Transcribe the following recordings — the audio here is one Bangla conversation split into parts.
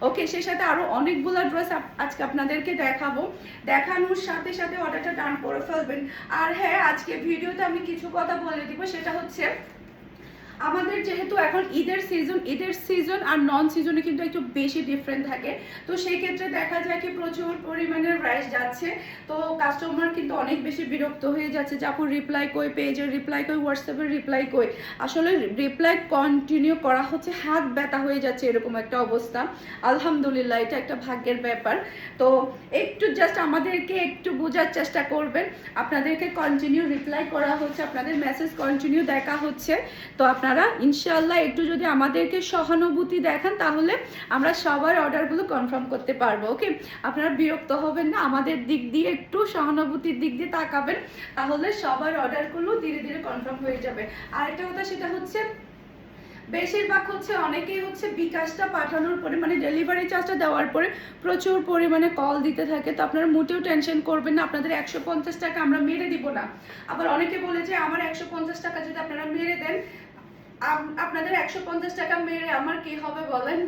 ওকে, সেই সাথে আরো অনেকগুলো ড্রেস আজকে আপনাদেরকে দেখাবো। দেখানোর সাথে সাথে অর্ডারটা ডান করে ফেলবেন। আর হ্যাঁ, আজকে ভিডিওতে আমি কিছু কথা বলে দিব, সেটা হচ্ছে আমাদের যেহেতু এখন ঈদের সিজন আর নন সিজনে কিন্তু একটু বেশি ডিফারেন্ট থাকে। তো সেই ক্ষেত্রে দেখা যায় কি প্রচুর পরিমাণে রাইস যাচ্ছে। তো কাস্টমার কিন্তু অনেক বেশি বিরক্ত হয়ে যাচ্ছে যে আপু রিপ্লাই কই, পেজের রিপ্লাই কই, হোয়াটসঅ্যাপের রিপ্লাই কই। আসলে রিপ্লাই কন্টিনিউ করা হচ্ছে, হাত ব্যথা হয়ে যাচ্ছে এরকম একটা অবস্থা। আলহামদুলিল্লাহ, এটা একটা ভাগ্যের ব্যাপার। তো একটু জাস্ট আমাদেরকে একটু বোঝার চেষ্টা করবেন। আপনাদেরকে কন্টিনিউ রিপ্লাই করা হচ্ছে, আপনাদের মেসেজ কন্টিনিউ দেখা হচ্ছে। তো আপনারা ইনশাআল্লাহ একটু যদি আমাদেরকে সহানুভূতি দেখান তাহলে আমরা সবার অর্ডারগুলো কনফার্ম করতে পারবো। ওকে, আপনারা বিরক্ত হবেন না, আমাদের দিক দিয়ে একটু সহানুভূতির দিক দিয়ে তাকাবেন, তাহলে সবার অর্ডারগুলো ধীরে ধীরে কনফার্ম হয়ে যাবে। আরেকটা কথা, সেটা হচ্ছে বেশিরভাগ অনেকেই বিকাশটা পাঠানোর পরে মানে ডেলিভারি চার্জটা দেওয়ার পরে প্রচুর পরিমাণে কল দিতে থাকে। তো আপনারা মোটেও টেনশন করবেন না, আপনাদের 150 টাকা আমরা মেরে দিব না। আবার অনেকে বলে যে আমার 150 টাকা যদি আপনারা মেরে দেন, আপনাদের 150 টাকা মেরে আমার কি হবে বলেন?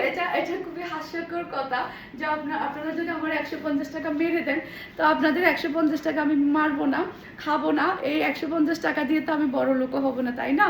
এটা খুবই হাস্যকর কথা যে আপনারা যদি আমার 150 টাকা মেরে দেন, তো আপনাদের 150 টাকা আমি মারবো না, খাবো না। এই 150 টাকা দিয়ে তো আমি বড় লোক হব না, তাই না?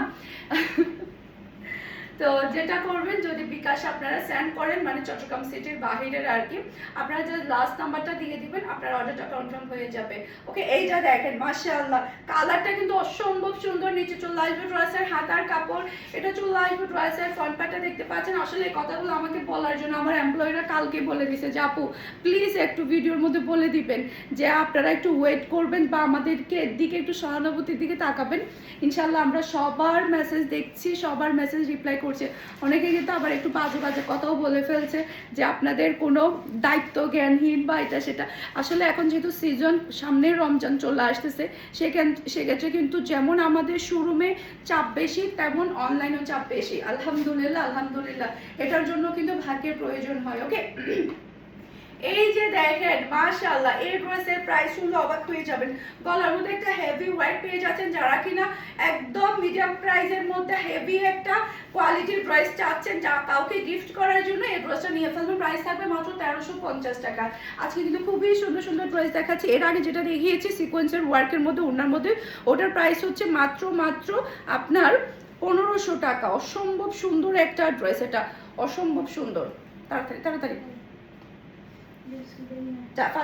তো যেটা করবেন, যদি বিকাশ আপনারা সেন্ড করেন মানে চট্টগ্রাম সিটির বাহিরের আর কি, আপনারা যে লাস্ট নাম্বারটা দিয়ে দিবেন, আপনার অর্ডারটা কনফার্ম হয়ে যাবে। ওকে, এইটা দেখেন মাশাআল্লাহ, কালারটা কিন্তু অসম্ভব সুন্দর। নিচে চলে আসবে ড্রেসের হাতার কাপড়, এটা চলে আসবে ড্রেসের ফ্রন্ট পার্টটা দেখতে পাচ্ছেন। আসলে এই কথাগুলো আমাকে বলার জন্য আমার এমপ্লয়িরা কালকে বলে দিছে যে আপু প্লিজ একটু ভিডিওর মধ্যে বলে দিবেন যে আপনারা একটু ওয়েট করবেন বা আমাদেরকে দিকে একটু সহানুভূতির দিকে তাকাবেন। ইনশাআল্লাহ আমরা সবার মেসেজ দেখছি, সবার মেসেজ রিপ্লাই করছে। অনেকে কিন্তু আবার একটু বাজে বাজে কথাও বলে ফেলছে যে আপনাদের কোনো দায়িত্ব জ্ঞানহীন বা এটা সেটা। আসলে এখন যেহেতু সিজন সামনে রমজান চলে আসতেছে, সেক্ষেত্রে কিন্তু যেমন আমাদের শোরুমে চাপ বেশি, তেমন অনলাইনেও চাপ বেশি। আলহামদুলিল্লাহ আলহামদুলিল্লাহ, এটার জন্য কিন্তু ভাগ্যের প্রয়োজন হয়। ওকে, এই যে দেখেন মাশাআল্লাহ, এই ড্রেসের প্রাইস শুনলে অবাক হয়ে যাবেন। গলার মধ্যে একটা হেভি ওয়াইট পেয়ে যাচ্ছেন, যারা কিনা একদম মিডিয়াম প্রাইসের মধ্যে হেভি একটা কোয়ালিটির ড্রেস চাচ্ছেন, যা কাউকে গিফট করার জন্য এই ড্রেসটা নিয়ে ফেলবেন। প্রাইস থাকবে মাত্র 1350 টাকা। আজকে কিন্তু খুবই সুন্দর সুন্দর ড্রেস দেখাচ্ছি। এর আগে যেটা দেখিয়েছি সিকোয়েন্সের ওয়ার্কের মধ্যে, ওনার মধ্যে, ওটার প্রাইস হচ্ছে মাত্র আপনার 1500 টাকা। অসম্ভব সুন্দর একটা ড্রেস, এটা অসম্ভব সুন্দর। তাড়াতাড়ি তাড়াতাড়ি